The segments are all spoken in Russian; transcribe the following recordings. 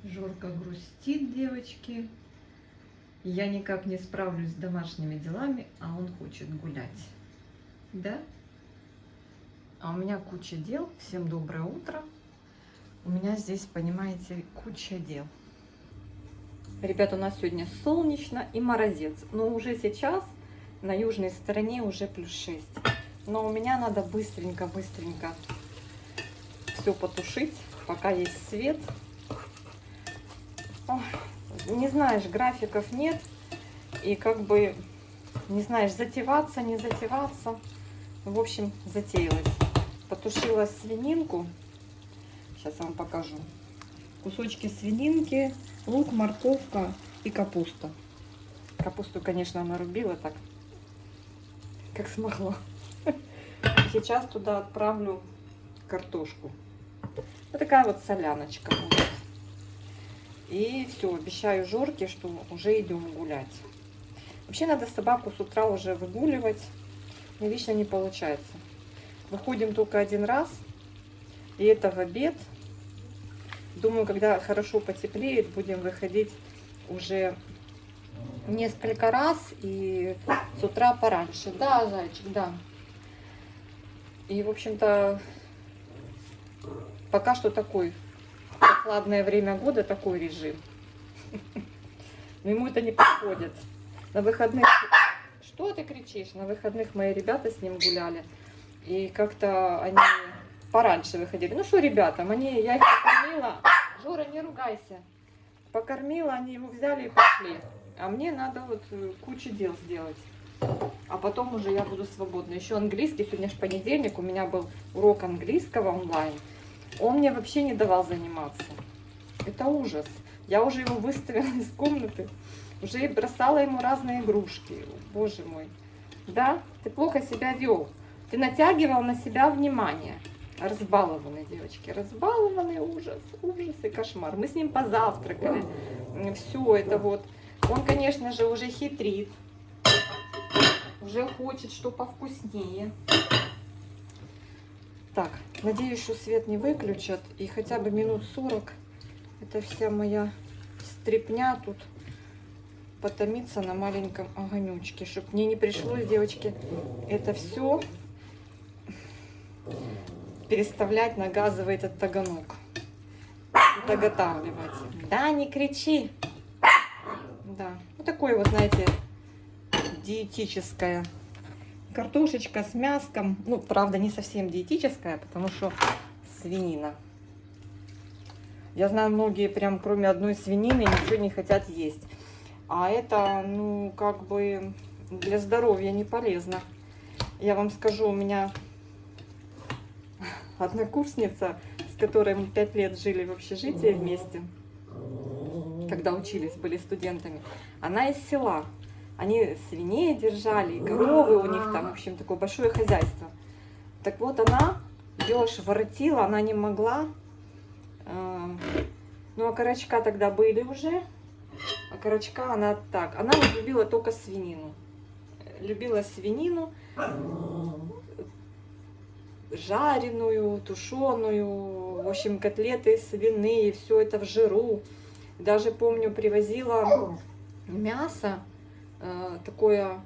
Жорка грустит, девочки. Я никак не справлюсь с домашними делами, а он хочет гулять. Да? А у меня куча дел. Всем доброе утро. У меня здесь, понимаете, куча дел. Ребята, у нас сегодня солнечно и морозец. Но уже сейчас на южной стороне уже +6. Но у меня надо быстренько все потушить, пока есть свет. Ох, не знаешь, графиков нет. И как бы не знаешь, затеваться, не затеваться. В общем, затеялась. Потушила свининку. Сейчас я вам покажу. Кусочки свининки, лук, морковка и капуста. Капусту, конечно, нарубила так, как смогла. Сейчас туда отправлю картошку. Вот такая вот соляночка будет. И все, обещаю Жорке, что уже идем гулять. Вообще надо собаку с утра уже выгуливать. Но вечно не получается. Выходим только один раз. И это в обед. Думаю, когда хорошо потеплеет, будем выходить уже несколько раз. И с утра пораньше. Да, зайчик, да. И, в общем-то, пока что такой прохладное время года, такой режим. Но ему это не подходит. На выходных... Что ты кричишь? На выходных мои ребята с ним гуляли. И как-то они пораньше выходили. Ну что, ребятам, я их покормила. Жора, не ругайся. Покормила, они его взяли и пошли. А мне надо вот кучу дел сделать. А потом уже я буду свободна. Еще английский. Сегодня же понедельник. У меня был урок английского онлайн. Он мне вообще не давал заниматься. Это ужас. Я уже его выставила из комнаты. Уже бросала ему разные игрушки. Боже мой. Да, ты плохо себя вел. Ты натягивал на себя внимание. Разбалованные девочки. Разбалованные, ужас, ужас и кошмар. Мы с ним позавтракали. Все это вот. Он, конечно же, уже хитрит. Уже хочет, что повкуснее. Так, надеюсь, что свет не выключат. И хотя бы минут 40 эта вся моя стряпня тут потомиться на маленьком огонечке, чтобы мне не пришлось, девочки, это все переставлять на газовый этот таганок. Доготавливать. Да, не кричи. Да, вот такое вот, знаете, диетическое. Картошечка с мяском. Ну, правда, не совсем диетическая, потому что свинина. Я знаю, многие прям кроме одной свинины ничего не хотят есть. А это, ну, как бы для здоровья не полезно. Я вам скажу, у меня однокурсница, с которой мы 5 лет жили в общежитии вместе, когда учились, были студентами, она из села. Они свиней держали, коровы у них там, в общем, такое большое хозяйство. Так вот, она ее аж воротила, она не могла. Ну, окорочка тогда были уже. Окорочка она так. Она вот любила только свинину. Любила свинину. Жареную, тушеную. В общем, котлеты свиные. Все это в жиру. Даже, помню, привозила мясо. Такое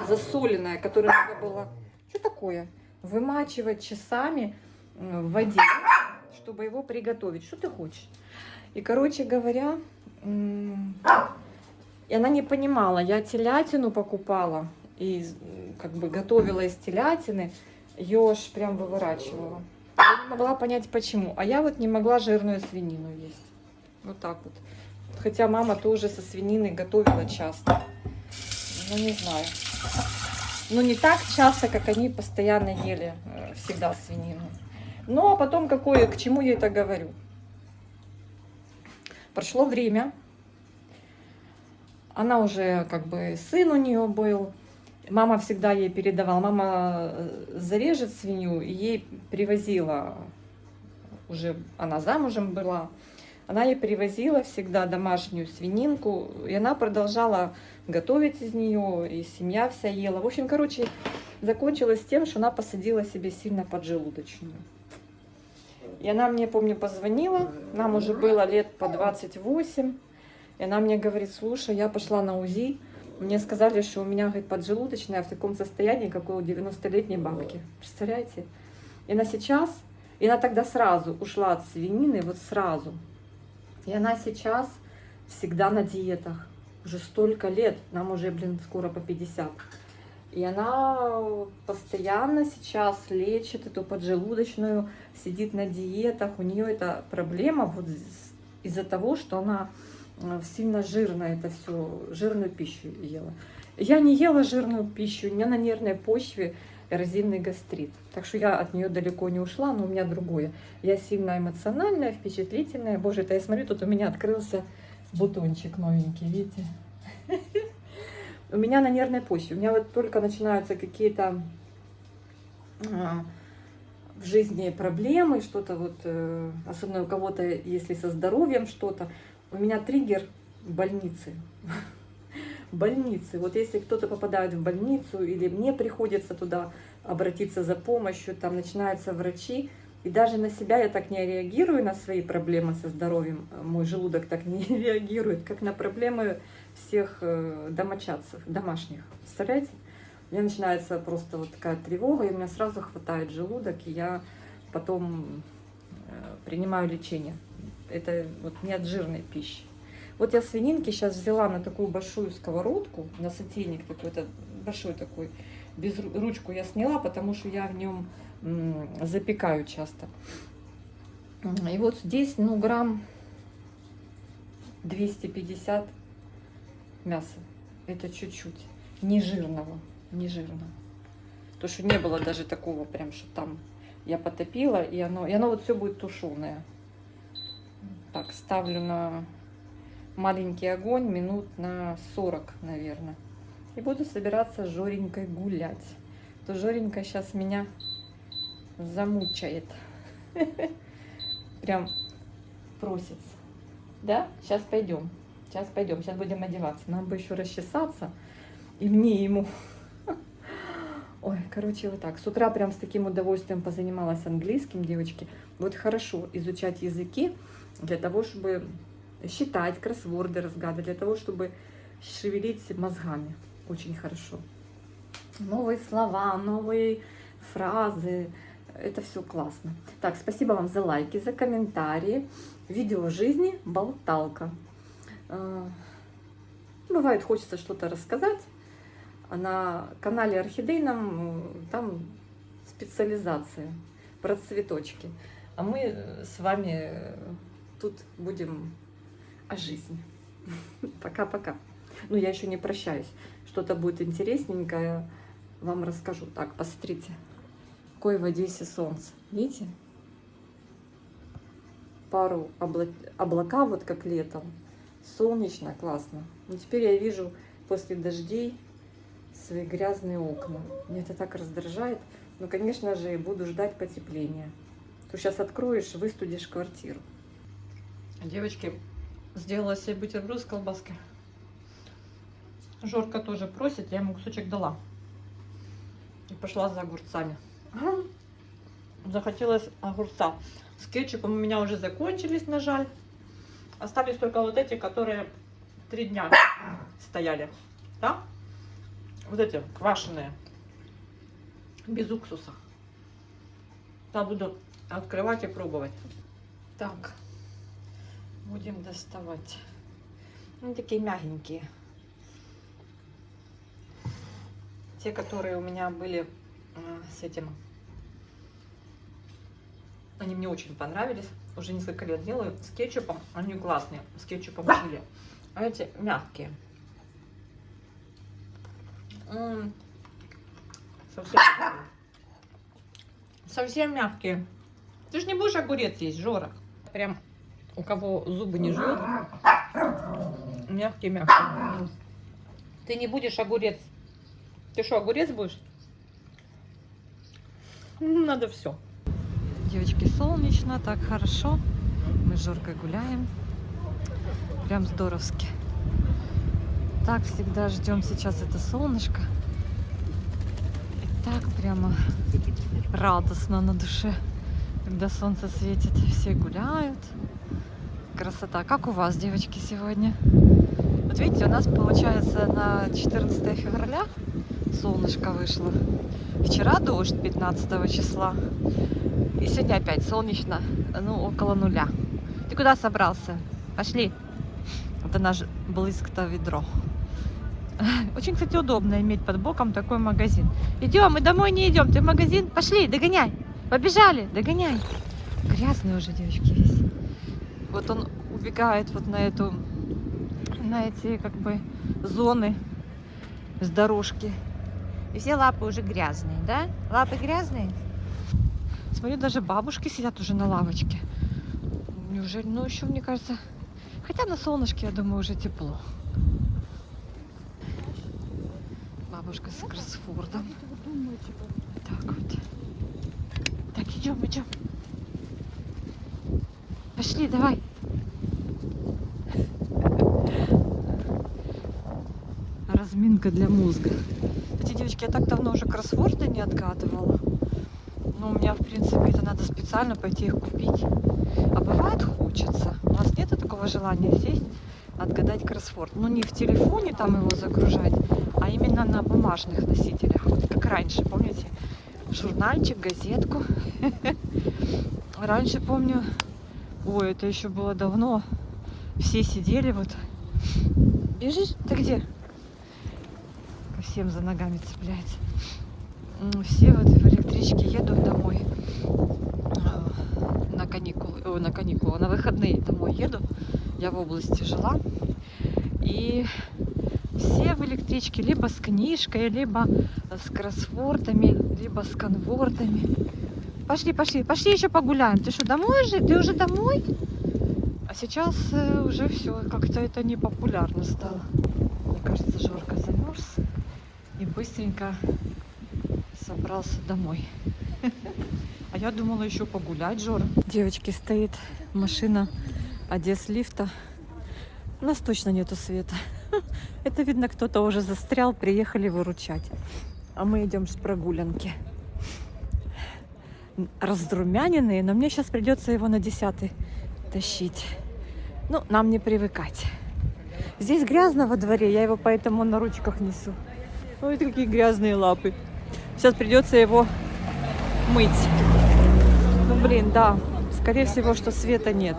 засоленное, которое надо было... Что такое? Вымачивать часами в воде, чтобы его приготовить. Что ты хочешь? И, короче говоря, и она не понимала. Я телятину покупала и как бы готовила из телятины. Ее аж прям выворачивала. Я не могла понять, почему. А я вот не могла жирную свинину есть. Вот так вот. Хотя мама тоже со свининой готовила часто. Ну, не знаю. Ну, не так часто, как они постоянно ели всегда свинину. Ну, а потом какое, к чему я это говорю? Прошло время. Она уже, как бы, сын у нее был. Мама всегда ей передавала. Мама зарежет свинью, и ей привозила, уже она замужем была, она ей привозила всегда домашнюю свининку, и она продолжала готовить из нее, и семья вся ела. В общем, короче, закончилось тем, что она посадила себе сильно поджелудочную. И она мне, помню, позвонила, нам уже было лет по 28, и она мне говорит: слушай, я пошла на УЗИ, мне сказали, что у меня, говорит, поджелудочная в таком состоянии, как у 90-летней бабки. Представляете? И она сейчас, и она тогда сразу ушла от свинины, вот сразу. И она сейчас всегда на диетах. Уже столько лет, нам уже, скоро по 50. И она постоянно сейчас лечит эту поджелудочную, сидит на диетах. У нее эта проблема вот из-за того, что она сильно жирная, это все, жирную пищу ела. Я не ела жирную пищу, у меня на нервной почве эрозивный гастрит. Так что я от нее далеко не ушла, но у меня другое. Я сильно эмоциональная, впечатлительная. Боже, это я смотрю, тут у меня открылся бутончик новенький, видите? У меня на нервной почве. У меня вот только начинаются какие-то в жизни проблемы, что-то вот, особенно у кого-то, если со здоровьем что-то, у меня триггер больницы. Больницы. Вот если кто-то попадает в больницу, или мне приходится туда обратиться за помощью, там начинаются врачи, и даже на себя я так не реагирую, на свои проблемы со здоровьем, мой желудок так не реагирует, как на проблемы всех домочадцев, домашних. Представляете? У меня начинается просто вот такая тревога, и у меня сразу хватает желудок, и я потом принимаю лечение. Это вот не от жирной пищи. Вот я свининки сейчас взяла на такую большую сковородку, на сотейник какой-то, большой такой, без ручку я сняла, потому что я в нем запекаю часто. И вот здесь, ну, грамм 250 мяса. Это чуть-чуть. Не жирного. Не жирного. То, что не было даже такого прям, что там я потопила, и оно вот все будет тушеное. Так, ставлю на маленький огонь минут на 40, наверное. И буду собираться с Жоренькой гулять. То Жоренька сейчас меня замучает. Прям просится. Да? Сейчас пойдем. Сейчас пойдем. Сейчас будем одеваться. Нам бы еще расчесаться. И мне, и ему. Ой, короче, вот так. С утра прям с таким удовольствием позанималась английским, девочки. Вот хорошо изучать языки для того, чтобы считать, кроссворды разгадывать, для того, чтобы шевелить мозгами. Очень хорошо. Новые слова, новые фразы. Это все классно. Так, спасибо вам за лайки, за комментарии. Видео жизни болталка. Бывает, хочется что-то рассказать. На канале Орхидейном там специализация про цветочки. А мы с вами тут будем о жизни. Пока-пока. Ну, я еще не прощаюсь. Что-то будет интересненькое, вам расскажу. Так, посмотрите. Какое в Одессе солнце. Видите? Пару облака, вот как летом. Солнечно, классно. Но теперь я вижу после дождей свои грязные окна. Меня это так раздражает. Но, конечно же, буду ждать потепления. То сейчас откроешь, выстудишь квартиру. Девочки, сделала себе бутерброд с колбаской. Жорка тоже просит, я ему кусочек дала. И пошла за огурцами. Захотелось огурца. С кетчупом у меня уже закончились, на жаль. Остались только вот эти, которые 3 дня стояли. Да? Вот эти квашеные. Без уксуса. Да, буду открывать и пробовать. Так. Будем доставать. Они такие мягенькие. Те, которые у меня были с этим. Они мне очень понравились. Уже несколько лет делаю с кетчупом. Они классные. С кетчупом чили. А эти мягкие. Совсем мягкие. Ты же не будешь огурец есть, Жора. Прям у кого зубы не жуют. Мягкие-мягкие. Ты не будешь огурец. Ты что, огурец будешь? Надо все. Девочки, солнечно, так хорошо. Мы с Жоркой гуляем. Прям здоровски. Так всегда ждем сейчас это солнышко. И так прямо радостно на душе. Когда солнце светит, все гуляют. Красота. Как у вас, девочки, сегодня? Вот видите, у нас получается на 14 февраля солнышко вышло. Вчера дождь 15 числа. И сегодня опять солнечно, ну, около нуля. Ты куда собрался? Пошли. Это наш блыск-то ведро. Очень, кстати, удобно иметь под боком такой магазин. Идем, мы домой не идем. Ты в магазин? Пошли, догоняй. Побежали, догоняй. Грязный уже, девочки, весь. Вот он убегает вот на эти, как бы, зоны с дорожки. И все лапы уже грязные, да? Лапы грязные? Смотрю, даже бабушки сидят уже на лавочке. Неужели? Ну, еще, мне кажется... Хотя на солнышке, я думаю, уже тепло. Бабушка с кроссвордом. Так вот. Так, идем. Пошли, давай. Разминка для мозга. Кстати, девочки, я так давно уже кроссворды не отгадывала. Но у меня, в принципе, это надо специально пойти их купить. А бывает хочется. У нас нет такого желания сесть, отгадать кроссворд. Ну, не в телефоне там его загружать, а именно на бумажных носителях. Вот как раньше, помните? Журнальчик, газетку. Раньше, помню, ой, это еще было давно. Все сидели вот. Бежишь? Ты где? Ко всем за ногами цепляется. Все вот в электричке едут домой на каникулы, на выходные домой еду. Я в области жила. И все в электричке либо с книжкой, либо с кроссвордами, либо с конвортами. Пошли еще погуляем. Ты что, домой же? Ты уже домой? А сейчас уже все, как-то это не популярно стало. Мне кажется, Жорка замерз и быстренько собрался домой. А я думала еще погулять, Жора. Девочки, стоит машина Одесс-лифта. У нас точно нету света. Это, видно, кто-то уже застрял, приехали выручать. А мы идем с прогулянки. Раздрумяненные, но мне сейчас придется его на 10-й тащить. Ну, нам не привыкать. Здесь грязно во дворе, я его поэтому на ручках несу. Ой, какие грязные лапы. Сейчас придется его мыть. Ну, блин, да. Скорее всего, что света нет.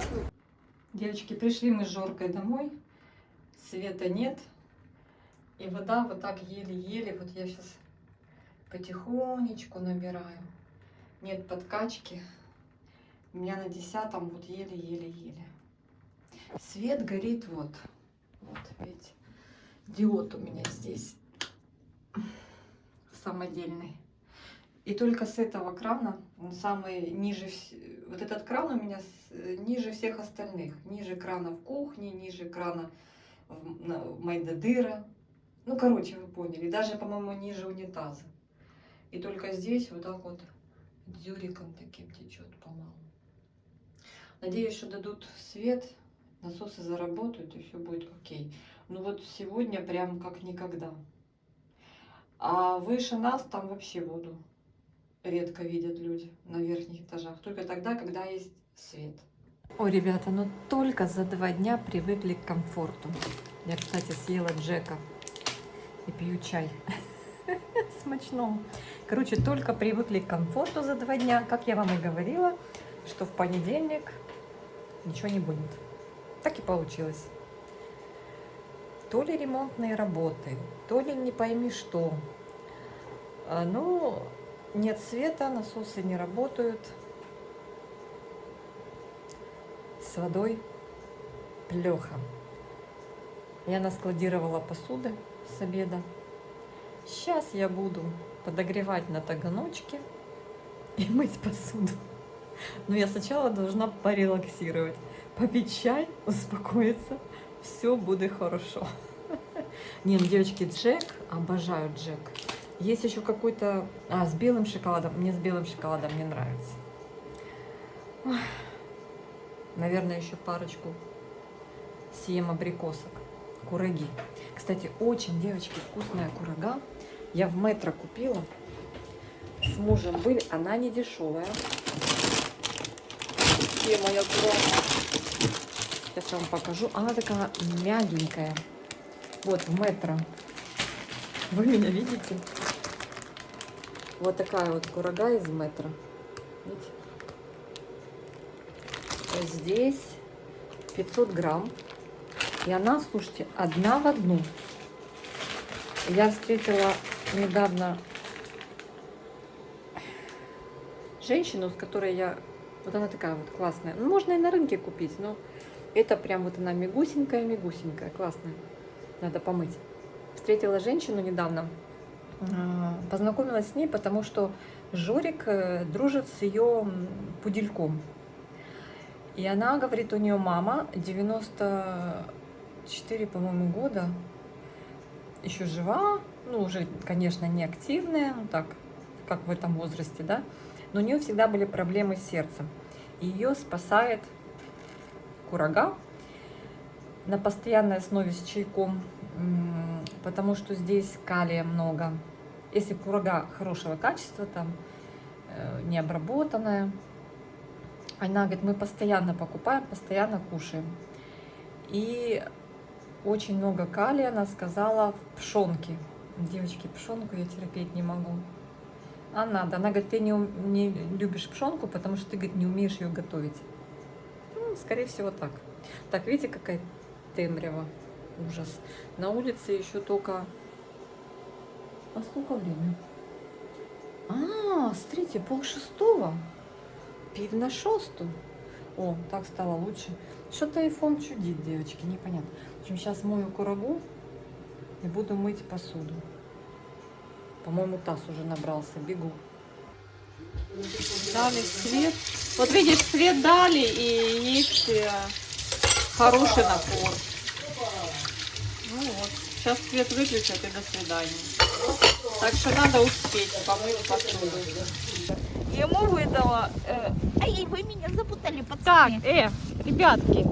Девочки, пришли мы с Жоркой домой. Света нет. И вода вот так еле-еле. Вот я сейчас потихонечку набираю. Нет подкачки. У меня на 10-м вот еле-еле-еле. Свет горит вот. Вот, видите. Диод у меня здесь. Самодельный. И только с этого крана, он самый ниже, вот этот кран у меня ниже всех остальных. Ниже крана в кухне, ниже крана в Майдадыра. Ну, короче, вы поняли. Даже, по-моему, ниже унитаза. И только здесь вот так вот дзюриком таким течет помалу. Надеюсь, что дадут свет, насосы заработают и все будет окей. Ну вот сегодня прям как никогда. А выше нас там вообще воду редко видят люди на верхних этажах. Только тогда, когда есть свет. Ой, ребята, ну только за 2 дня привыкли к комфорту. Я, кстати, съела Джека и пью чай. Смачно. Короче, только привыкли к комфорту за 2 дня. Как я вам и говорила, что в понедельник ничего не будет. Так и получилось. То ли ремонтные работы, то ли не пойми что. Ну, нет света, насосы не работают. С водой плохо. Я наскладировала посуды с обеда. Сейчас я буду подогревать на таганочке и мыть посуду. Но я сначала должна порелаксировать. Попить чай, успокоиться. Все будет хорошо. Не, ну, девочки, Джек, обожаю Джек. Есть еще какой-то... с белым шоколадом. Мне с белым шоколадом не нравится. Ой. Наверное, еще парочку съем абрикосок. Кураги. Кстати, очень, девочки, вкусная курага. Я в Метро купила. С мужем были. Она не дешевая. вообще моя классная. Сейчас я вам покажу. Она такая мягенькая. Вот, в метро. Вы меня видите? Вот такая вот курага из метро. Видите? Здесь 500 грамм. И она, слушайте, одна в одну. Я встретила недавно женщину, с которой я... Вот она такая вот классная. Ну, можно и на рынке купить, но это прям вот она мягусенькая, классная. Надо помыть. Встретила женщину недавно. Познакомилась с ней, потому что Жорик дружит с ее пудельком. И она говорит, у нее мама 94, по-моему, года. Еще жива. Ну, уже, конечно, не активная. Ну, так, как в этом возрасте, да. Но у нее всегда были проблемы с сердцем. И ее спасает курага на постоянной основе с чайком, потому что здесь калия много. Если курага хорошего качества, там, не обработанная, она говорит, мы постоянно покупаем, постоянно кушаем. И очень много калия, она сказала, в пшенке. Девочки, пшенку я терпеть не могу. А надо. Она говорит, ты не любишь пшенку, потому что ты, говорит, не умеешь ее готовить. Ну, скорее всего, так. Так, видите, какая темрява. Ужас. На улице еще только... А сколько время? Смотрите, 5:30. 5:45. О, так стало лучше. Что-то iPhone чудит, девочки, непонятно. В общем, сейчас мою курагу и буду мыть посуду. По-моему, таз уже набрался. Бегу. Дали свет. Вот видишь, свет дали, и есть хороший напор. Ну вот. Сейчас свет выключат, и до свидания. Так что надо успеть помыть посуду. Ему выдала... Эй, вы меня запутали, Так, пацаны. ребятки.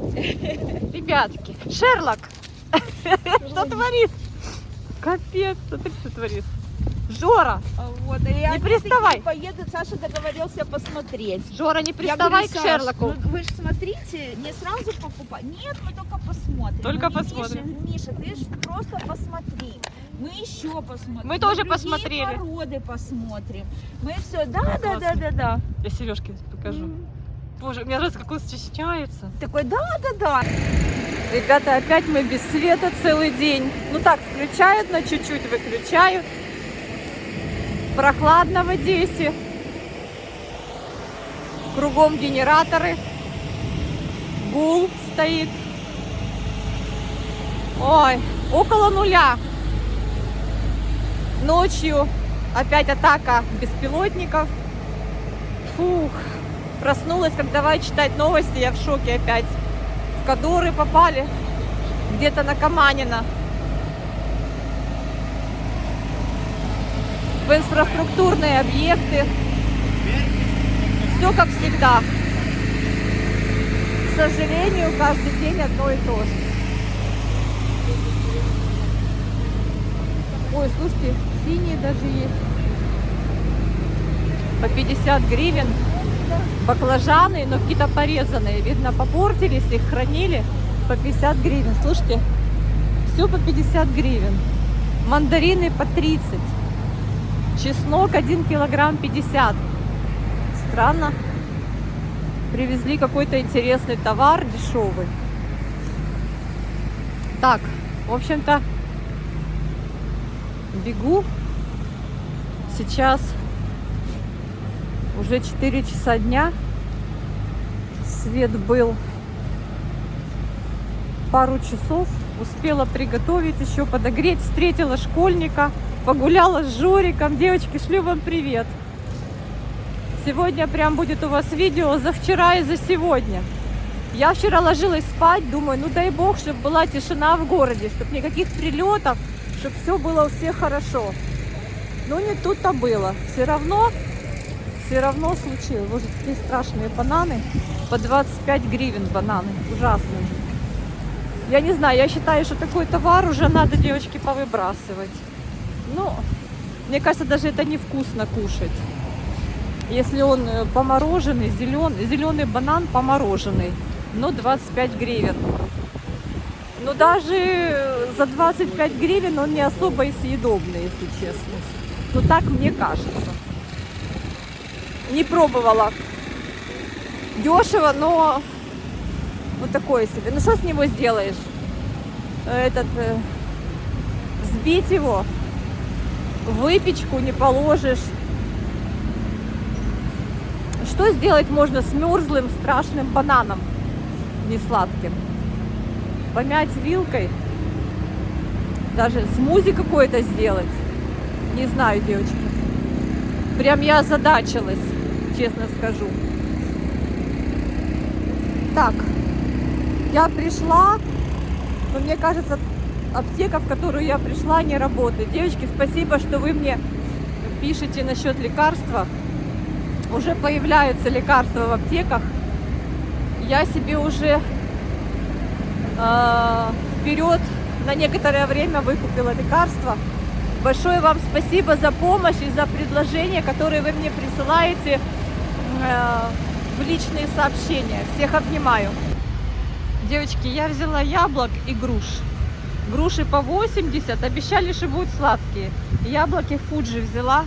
Шерлок! Что творит? Капец, смотри, что творит. Жора, Вот, и они приставай. такие поедут, Саша договорился посмотреть. Жора, не Я приставай говорю, к Саш, Шерлоку. ну вы же смотрите, не сразу покупать. Нет, мы только посмотрим. Только Ну, посмотрим. Миша, ты же просто посмотри. Мы еще посмотрим. Мы тоже другие посмотрели. породы посмотрим. Мы все, Классно. да. Я Сережке покажу. Боже, у меня раз как он стесняется. Такой, да. Ребята, опять мы без света целый день. Ну так, включают, на чуть-чуть выключают. Прохладно в Одессе. Кругом генераторы. Гул стоит. Ой, около нуля. Ночью опять атака беспилотников. Фух. Проснулась, как давай читать новости, я в шоке опять. В Кадуры попали. Где-то на Каманина. В инфраструктурные объекты. Все как всегда. К сожалению, каждый день одно и то же. Ой, слушайте, синие даже есть. По 50 гривен. Баклажаны, но какие-то порезанные. Видно, попортились, их хранили. По 50 гривен. Слушайте, все по 50 гривен. Мандарины по 30. Чеснок 1 килограмм 50. Странно. Привезли какой-то интересный товар, дешевый. Так, в общем-то, бегу. Сейчас уже 4 часа дня. Свет был пару часов. Успела приготовить, еще подогреть. Встретила школьника. Погуляла с Жориком. Девочки, шлю вам привет. Сегодня прям будет у вас видео за вчера и за сегодня. Я вчера ложилась спать, думаю, ну дай бог, чтобы была тишина в городе, чтобы никаких прилетов, чтобы все было у всех хорошо. Но не тут-то было. Все равно случилось. Вот такие страшные бананы. По 25 гривен бананы. Ужасные. Я не знаю, я считаю, что такой товар уже надо, девочки, повыбрасывать. Ну, мне кажется, даже это невкусно кушать. Если он помороженный, зеленый банан помороженный, ну 25 гривен. Но даже за 25 гривен он не особо и съедобный, если честно. Ну так мне кажется. Не пробовала. Дешево, но вот такое себе. Ну что с него сделаешь? Взбить его, в выпечку не положишь. Что сделать можно с мерзлым страшным бананом, не сладким? Помять вилкой, даже смузи какое-то сделать. Не знаю, девочки. Прям я озадачилась, честно скажу. Так, я пришла, но мне кажется, аптека, в которую я пришла, не работает. Девочки, спасибо, что вы мне пишете насчет лекарства. Уже появляются лекарства в аптеках. Я себе уже вперед на некоторое время выкупила лекарства. Большое вам спасибо за помощь и за предложения, которые вы мне присылаете в личные сообщения. Всех обнимаю. Девочки, я взяла яблок и груш. Груши по 80, обещали, что будут сладкие. Яблоки Фуджи взяла.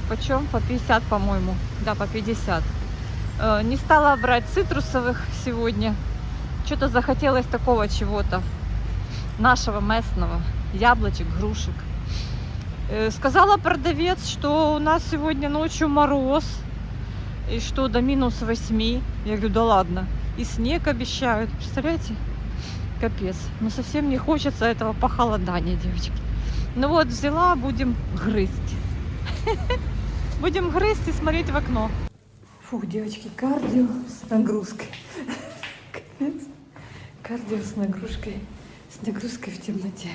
Почем? По 50, по-моему. Да, по 50. Не стала брать цитрусовых сегодня. Что-то захотелось такого чего-то. Нашего местного. Яблочек, грушек. Сказала продавец, что у нас сегодня ночью мороз. И что до -8. Я говорю, да ладно. И снег обещают. Представляете? Капец. Но совсем не хочется этого похолодания, девочки. Ну вот, взяла, будем грызть. Будем грызть и смотреть в окно. Фух, девочки, кардио с нагрузкой. Кардио с нагрузкой в темноте.